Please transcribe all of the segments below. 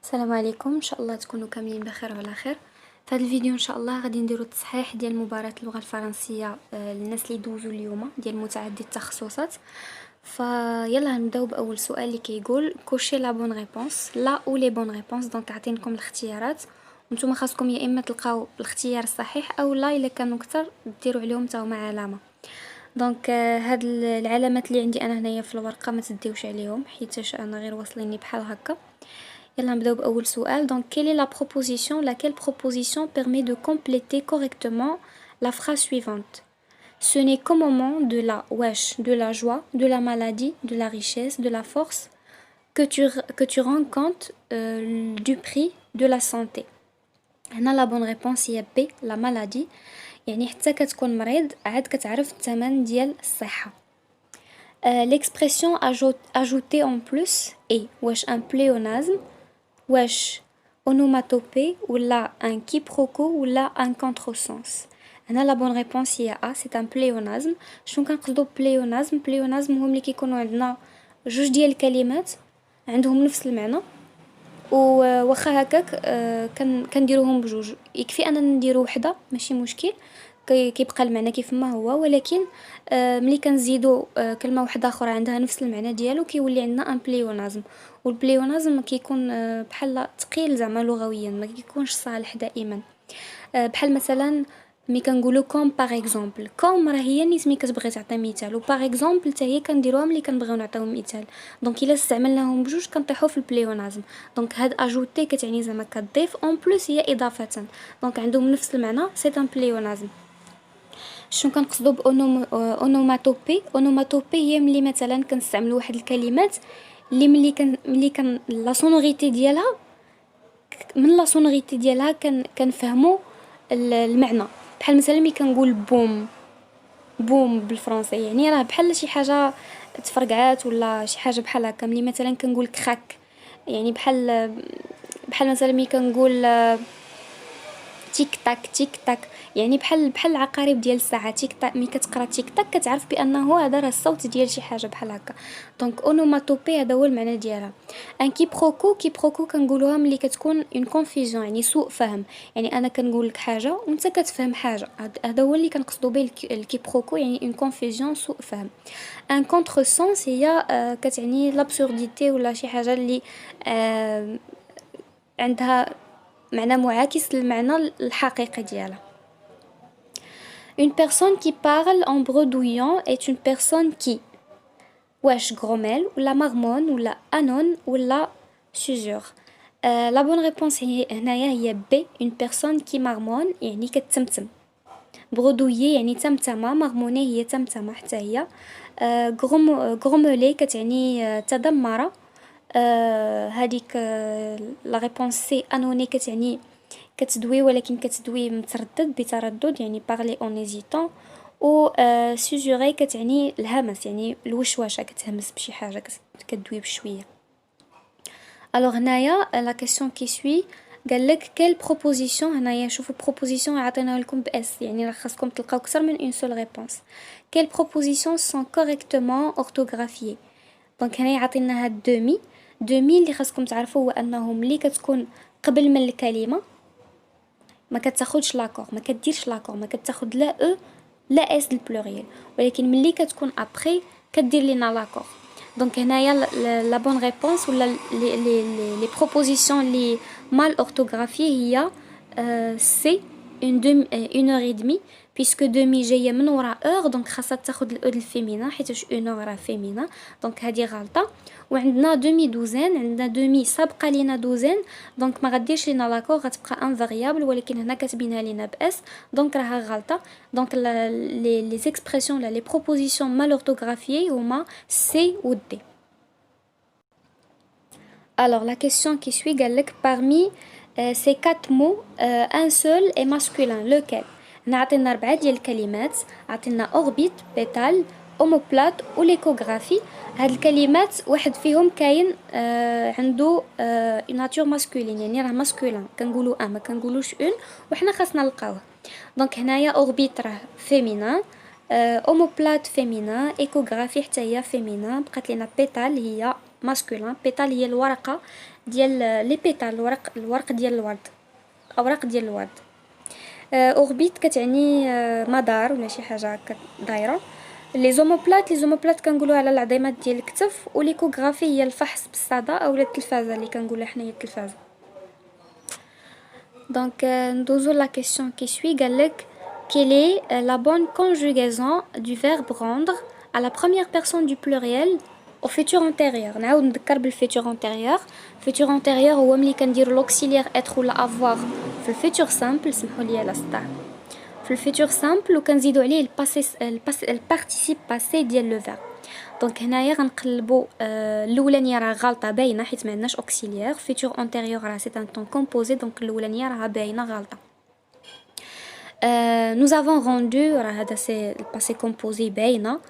السلام عليكم، ان شاء الله تكونوا كاملين بخير وعلى خير. في هذا الفيديو ان شاء الله غادي نديروا التصحيح ديال مباراة اللغة الفرنسية للناس اللي دوزوا اليوم ديال متعدد التخصصات. فيلا نبداو باول سؤال اللي كيقول كوشي لا بون ريبونس لا او لي بون ريبونس. دونك عطينكم الاختيارات وانتم خاصكم يا اما تلقاو الاختيار الصحيح او لا الا كانوا كثر ديروا عليهم تا هما علامه. دونك هاد العلامات اللي عندي انا هنايا في الورقه ما تديوش عليهم حيت انا غير واصليني بحال هكا. يلا نبداو باول سؤال. donc quelle est la proposition, laquelle proposition permet de compléter correctement la phrase suivante? Ce n'est qu'au moment de la wesh, de la joie, de la maladie, de la richesse, de la force que tu rends compte du prix de la santé. هنا la bonne réponse هي B, la maladie. يعني حتى كتكون مريض عاد كتعرف الثمن ديال الصحة. L'expression ajoutée en plus est wesh un pléonasme, wesh onomatopée ou là un quiproquo ou là un contresens. هنا la bonne réponse هي A, c'est un pléonasme. شنو كنقصدو بليونازم؟ بليونازم هما ملي كيكونوا عندنا جوج ديال الكلمات عندهم نفس المعنى واخا هكاك كنديروهم بجوج. يكفي اننا نديرو وحده ماشي مشكل كيبقى المعنى كيف ما هو، ولكن ملي كنزيدو كلمه واحده اخرى عندها نفس المعنى ديالو كيولي عندنا ان بليونازم. والبليونازم كيكون بحال ثقيل زعما لغويا ما كيكونش صالح دائما. بحال مثلا ملي كنقولوا كوم باغ اكزومبل، كوم راه هي نيت ملي كتبغي تعطي مثال، و باغ اكزومبل حتى هي كنديروها ملي كنبغيو نعطيو مثال. دونك الا استعملناهم بجوج كنطيحوا في البليونازم. دونك هاد اجوتي كتعني زعما كتضيف اون بلس هي اضافه، دونك عندهم نفس المعنى سي ان بليونازم. شنو كنقصدوا باونوماتوبي؟ اونوماتوبي هي ملي مثلا كنستعملوا واحد الكلمات اللي ملي كان لا سونوريتي ديالها من لا سونوريتي ديالها كنفهموا المعنى. بحال مثلا ملي كنقول بوم بوم بالفرنسي يعني راه بحال شي حاجه تفرقعات ولا شي حاجه بحال هكا. ملي مثلا كنقول كراك يعني بحال مثلا ملي كنقول تيك تاك تيك تاك يعني بحال العقارب ديال الساعه. تيك تاك ملي كتقرا تيك تاك كتعرف بانه هذا راه الصوت ديال شي حاجه بحال هكا. دونك اونوماتوبي هذا هو المعنى ديالها. ان كيبروكو كنقولوها ملي كتكون اون كونفيزيون يعني سوء فهم، يعني انا كنقول لك حاجه وانت كتفهم حاجه، هذا هو اللي كنقصدوا به الكيبروكو يعني اون كونفيزيون سوء فهم. ان كونتر سونس هي كتعني لابسورديتي ولا شي حاجه اللي عندها معنى معاكس للمعنى الحقيقي ديالها. Une personne qui parle en bredouillant est une personne qui wesh grommelle ou la marmonne ou la annonce ou la s'usure. La bonne réponse هنايا هي B, une personne qui marmonne يعني كتمتم. bredouiller يعني تمتمة، marmonner هي تمتمة حتى هي. grommeler كتعني تذمر. هذيك لا ريبونس سي انوني كتعني كتدوي ولكن كتدوي متردد بتردد يعني بارلي اون هيزيتون. و سوجوري كتعني الهمس يعني الوشوشه كتهمس بشي حاجه كتدوي بشويه. الوغ هنايا لا كيسيون كي سوي قالك كيل بروبوزيسيون. هنايا شوفوا بروبوزيسيون عطيناها لكم باس يعني راه خاصكم تلقاو اكثر من اون سول ريبونس. كيل بروبوزيسيون سون كوريكتومون اورتوغرافيي. دونك هنايا عطينا هاد دومي اللي خاصكم تعرفوا هو انه ملي كتكون قبل من الكلمه ما كتاخذش لاكور، ما كديرش لاكور، ما كتاخذ لا او لا اس البلوريال، ولكن ملي كتكون ابري كدير لينا لاكور. دونك هنايا لا بون ريبونس ولا لي بروبوزيسيون لي مال اورتوغرافي هي سي une heure et demie puisque demi جايه من وراء اور دونك خاصها تاخذ الاو الفيمينا حيتاش اون اور فيمينا دونك هذه غلطه. وعندنا دومي دوزين، عندنا دومي سابقه لينا دوزين دونك ما غديرش لينا لاكور غتبقى ان فاريابل ولكن هنا كاتبينها لينا باس دونك راها غلطه. دونك لي زيكسبرسيون لا لي بروبوزيسيون مال اورتوغرافيي هما سي و دي. Alors la question qui suit قالك parmi ces quatre mots un seul est masculin lequel؟ هنا عطينا 4 ديال الكلمات، عطينا اوربيت بيتال اوموبلات وليكوغرافي. هاد الكلمات واحد فيهم كاين عنده ناتور ماسكولين يعني راه ماسكولين كنقولوا ما كنقولوش اون وحنا خاصنا نلقاوه. دونك هنايا اوربيت راه فيمينا، اوموبلات فيمينا، ايكوغرافي حتى هي فيمينا، بقات لينا بيتال هي masculin. pétale هي الورقة ديال لي pétales الورق ديال الورد أوراق ديال الورد. اوربيت كتعني مدار ولا شي حاجة هكا دايرة. لي زوموبلات كنقولوا على العظيمات ديال الكتف. وليكوغرافي هي الفحص بالصدى اولا التلفازه اللي كنقولها حنايا التلفازه. دونك ندوزو لا كيسيون كي سوي. قالك quelle est la bonne conjugaison du verbe rendre à la première personne du pluriel au futur antérieur. نعاود نذكر بالfutur antérieur. futur antérieur هو ملي كنديروا l'auxiliaire être ولا avoir في الfutur simple. سمحوا لي على الصداع. في الفيتور سامبل وكنزيدوا عليه البارتيسيب باسي ديال لو فيرب. دونك هنايا غنقلبوا الاولانيه راه غلطه باينه حيت ما عندناش اوكسيليير. فيتور انتيريور راه سي ان طون كومبوزي دونك الاولانيه راه باينه غلطه. nous avons rendu راه هذا سي الباسي كومبوزي باينه.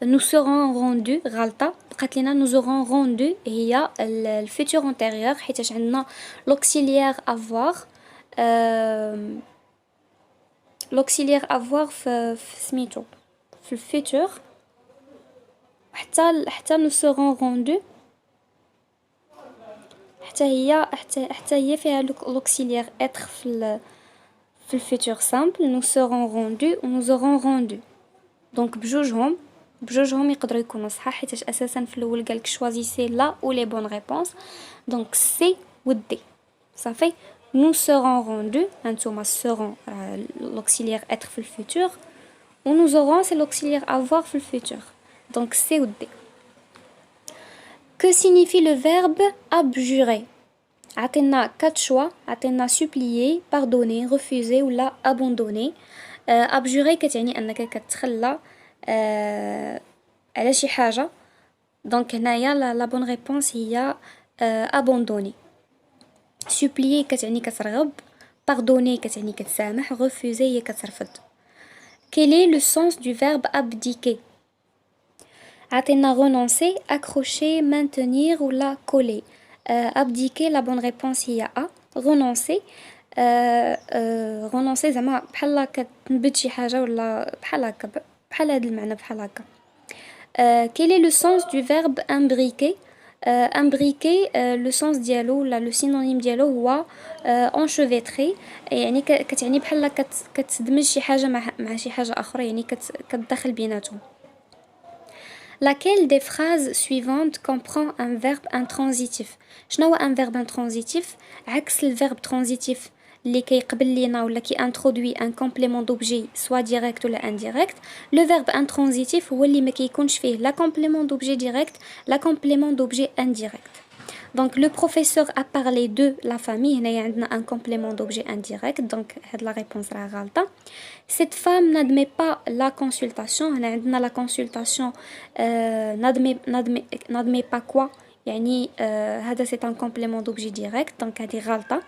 nous serons rendus غلطه. بقات لينا nous aurons rendu هي الفيتور انتيريور حيت عندنا لوكسيليير avoir. l'auxiliaire avoir في سميتو في الفيتور حتى nous serons rendus حتى هي فيها l'auxiliaire être في الفيتور سامبل. nous serons rendus و nous aurons rendu. دونك بجوجهم يقدروا يكونوا صح حيت اساسا في الاول قالك شوازيسي لا ou les bonnes réponses. دونك سي و دي صافي. nous serons rendus هانتوما seront l'auxiliaire être في الفيتور و nous aurons c'est l'auxiliaire avoir في الفيتور. donc c'est ou D. Que signifie le verbe abjurer? عطينا 4 choix. عطينا supplier, pardonner, refuser ou la abandonner. abjurer كتعني انك كتخلى على شي حاجه. دونك هنايا لا بون ريبونس هي abandonner. supplier كتعني كترغب. pardonner كتعني كتسامح. refuser هي كترفض. quel est le sens du verbe abdiquer? عطينا renoncer, accrocher, maintenir ou la coller. abdiquer la bonne réponse هي A. renoncer renoncer زعما بحال كتنبت شي حاجه ولا بحال هكا بحال هذا المعنى بحال هكا. quel est le sens du verbe imbriquer? imbriquer le sens ديالو ولا le synonyme ديالو هو enchevêtrer. يعني كتعني بحال كتدمج شي حاجه مع شي حاجه اخرى يعني كتدخل بيناتهم. laquelle des phrases suivantes comprend un verbe intransitif? شنو هو un verbe intransitif؟ عكس الverbe transitif اللي كيقبل لينا ولا كي انترودوي ان كومبليمون دوبجي سوا ديريكت ولا انديريكت. لو فيرب انترانزيتيف هو اللي ما كيكونش فيه لا كومبليمون دوبجي ديريكت لا كومبليمون دوبجي انديريكت. دونك لو بروفيسور ا بارلي دو لا فامي. هنايا عندنا ان كومبليمون دوبجي انديريكت دونك هاد لا ريبونس راه غلطه. cette femme n'admet pas la consultation. هنا عندنا la consultation n'admet pas quoi يعني هذا c'est un complément d'objet direct donc هذه غلطه.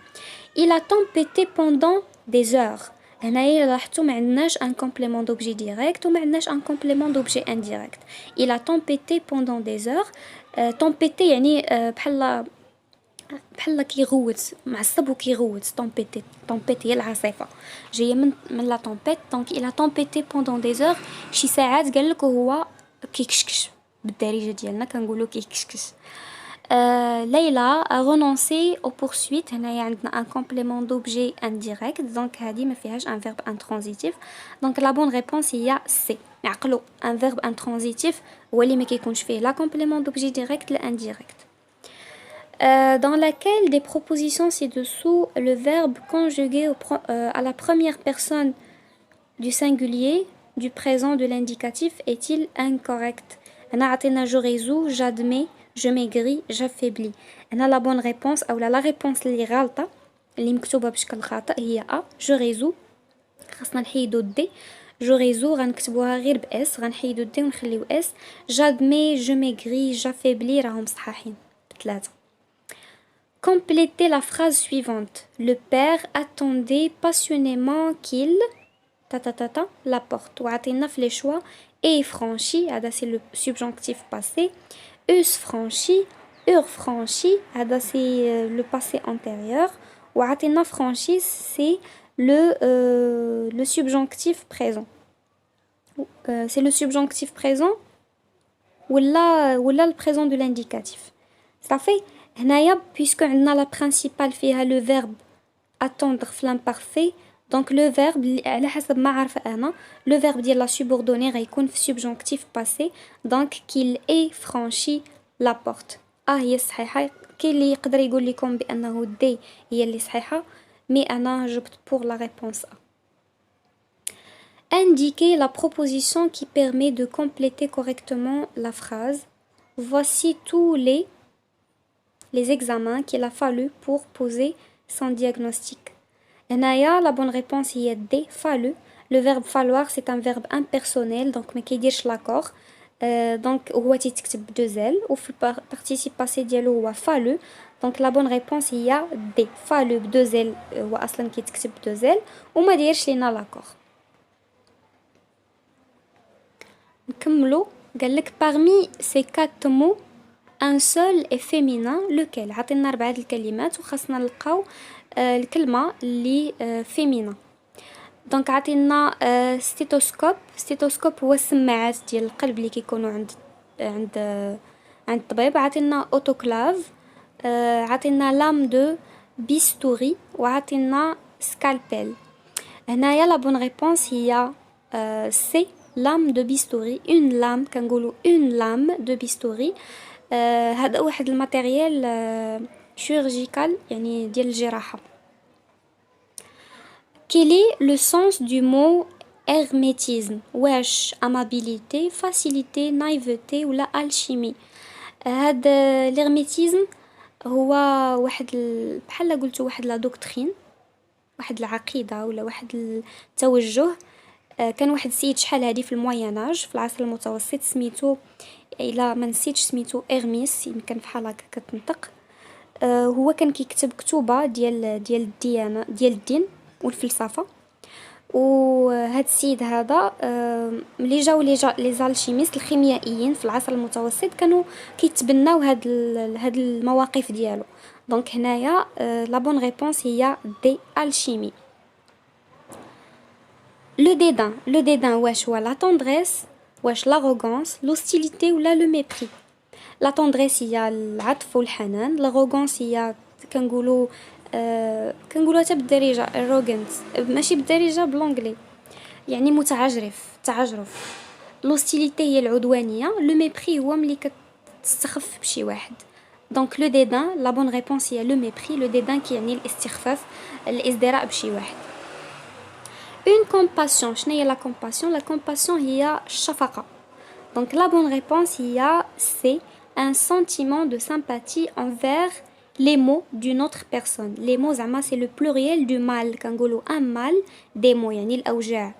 il a tempêté pendant des heures. هنايا لاحظتوا ما عندناش un complément d'objet direct وما عندناش un complément d'objet indirect. il a tempêté pendant des heures. tempêté يعني بحال كيغوت معصب وكيغوت. tempête هي العاصفه جايه من لا طومبيت. دونك il a tempêté pendant des heures. شي ساعات قال لك هو كيكشكش بالدارجه ديالنا كنقولوا كيكشكش. ليلى a renoncé aux poursuites. هنايا عندنا un complément d'objet indirect donc هذه ما فيهاش un verbe intransitif. donc la bonne réponse هي C. نعقلوا un verbe intransitif هو اللي ما كيكونش فيه لا complément d'objet direct لا indirect. dans laquelle des propositions ci-dessous le verbe conjugué à la première personne du singulier du présent de l'indicatif est-il incorrect? هنا عطينا je résous, j'admets, je maigris, j'affaiblis. هنا la bonne réponse او la réponse اللي غلطه اللي مكتوبه بشكل خاطئ هي A. je résous خاصنا نحيدو دي. je résous غنكتبوها غير باس غنحيدو دي ونخليو اس. j'admets, je maigris, j'affaiblis راهم صحاحين بثلاثه. complétez la phrase suivante. le père attendait passionnément qu'il la porte. وعطينا في les choix et franchi هذا c'est le subjonctif passé. us franchi, franchi هذا c'est le passé antérieur. وعطينا franchi c'est le subjonctif présent. c'est le subjonctif présent ولا le présent de l'indicatif. صافي. هنايا puisque عندنا la principale فيها le verbe attendre في l'imparfait donc le verbe على حسب ما عارفه انا le verbe ديال la subordonnée غيكون في subjonctif passé donc qu'il ait franchi la porte. هي الصحيحه. كاين اللي يقدر يقول لكم بانه دي هي اللي صحيحه مي انا جبت pour la réponse A. Indiquer la proposition qui permet de compléter correctement la phrase. Voici tous les examens qu'il a fallu pour poser son diagnostic. هنايا la bonne réponse هي D, fallu. Le verbe falloir c'est un verbe impersonnel donc ما كيديرش l'accord. Donc هو تيتكتب ب2 L وفي participe passé ديالو هو fallu. Donc la bonne réponse هي D, fallu ب2 L هو اصلا كيتكتب ب2 L وما دايرش لينا l'accord. نكملو. قالك parmi ces 4 mots un seul est féminin lequel. عطينا 4 الكلمات وخاصنا نلقاو الكلمه اللي féminin. دونك عطينا ستيتوسكوب هو السماعات ديال القلب اللي كيكونوا عند الطبيب. عطينا اوتوكلاف. عطينا لام دو بيستوري وعطينا سكالبيل. هنايا لا بون ريبونس هي سي لام دو بيستوري. اون لام كنقولوا اون لام دو بيستوري. هذا واحد الماتيريال chirurgical يعني ديال الجراحه. Quel est le sens du mot hermétisme? واش amabilité, facilité, naïveté ولا alchimie. هذا الهرميتيزم هو واحد بحال قلتو واحد لا دوكترين واحد العقيده ولا واحد التوجه. كان واحد السيد شحال هادي في المويناج في العصر المتوسط سميتو الا ما نسيتش سميتو ارميس يمكن بحال هكا كتنطق. هو كان كيكتب كتوبه ديال الديانه ديال الدين والفلسفه. وهاد السيد هذا ملي جاو لي زالشيميست الخيميائيين في العصر المتوسط كانوا كيتبناو هاد المواقف ديالو. دونك هنايا لا بون ريبونس هي دي الشيمي. لو ديدان واش هو لا توندريس واش لاروغونس لوستيليتي ولا لو ميبري. لا توندريس هي العطف والحنان. لاروغونس هي كنقولوا حتى بالدارجه arrogant ماشي بالدارجه بالانجلي يعني تعجرف. لوستيليتي هي العدوانيه. لو ميبري هو ملي كتستخف بشي واحد. دونك لو ديدان لا بون ريبونس هي لو ميبري. لو ديدان كيعني الاستخفاف الازدراء بشي واحد. اون كومباسيون شنو هي لا كومباسيون؟ لا كومباسيون هي الشفقه. دونك لا بون ريبونس هي سي un sentiment de sympathie envers les maux d'une autre personne. Les maux زعما c'est le pluriel du mal. كنقولوا un mal des maux يعني الاوجاع.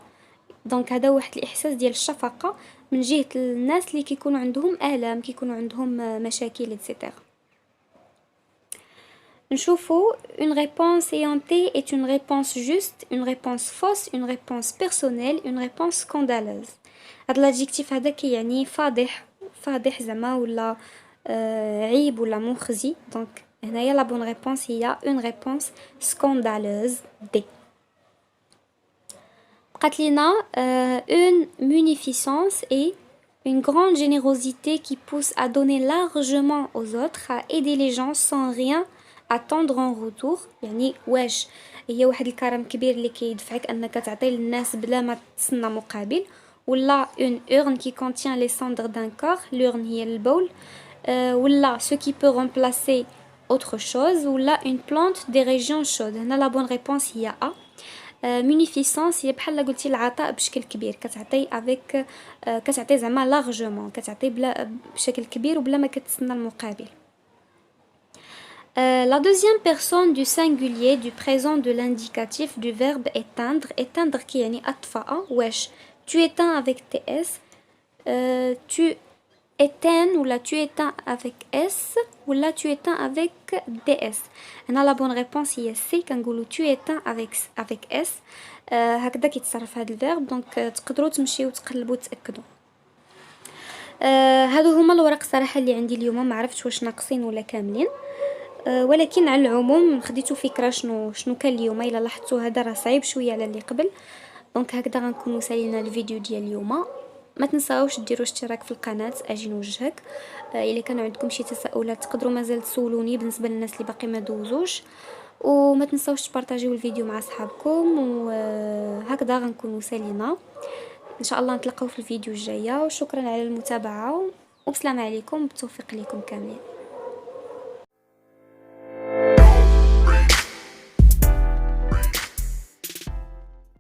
دونك هذا واحد الاحساس ديال الشفقه من جهه الناس اللي كيكونوا عندهم الام كيكونوا عندهم مشاكل etc. نشوفوا une réponse ayantée est une réponse juste, une réponse fausse, une réponse personnelle, une réponse scandaleuse. هذا الادجيكتيف هذا كيعني فاضح زعما ولا عيب ولا مخزي. دونك هنايا لا بون ريبونس هي une réponse scandaleuse D. بقات لينا une munificence et une grande générosité qui pousse à donner largement aux autres, à aider les gens sans rien attendre en retour. يعني واش هي واحد الكرم كبير اللي كيدفعك انك تعطي للناس بلا ما تسنى مقابل. ولا une urne qui contient les cendres d'un corps. l'urne هي البول. ولا ce qui peut remplacer autre chose. ولا une plante des régions chaudes. هنا la bonne réponse هي A. munificence هي بحال قلتي العطاء بشكل كبير. كتعطي avec كتعطي زعما largement كتعطي بلا بشكل كبير وبلا ما كتسنى المقابل. La deuxième personne du singulier du présent de l'indicatif du verbe éteindre. éteindre qui يعني أطفأ. واش tu éteins avec TS, tu éteins ou là tu éteins avec S ou là tu éteins avec DS. هنا la bonne réponse هي C. كنقولوا tu éteins avec S. هكذا كيتصرف هذا الفيرب. دونك تقدروا تمشيو تقلبوا تاكدوا. هادو هما الورق صراحه اللي عندي اليوم. ما عرفتش واش ناقصين ولا كاملين ولكن على العموم خديتو فكره شنو كان اليوم. الا لاحظتوا هذا راه صعيب شويه على اللي قبل. دونك هكذا غنكون وصلنا الفيديو ديال اليوم. ما تنساوش ديروا اشتراك في القناه اجي نوجهك. الا كان عندكم شي تساؤلات تقدروا مازال تسولوني بالنسبه للناس اللي باقي ما دوزوش. وما تنساوش تبارطاجيو الفيديو مع صحابكم، وهكذا غنكونوا سالينا. ان شاء الله نتلاقاو في الفيديو الجايه، وشكرا على المتابعه، وبسلام عليكم، بالتوفيق لكم كاملين.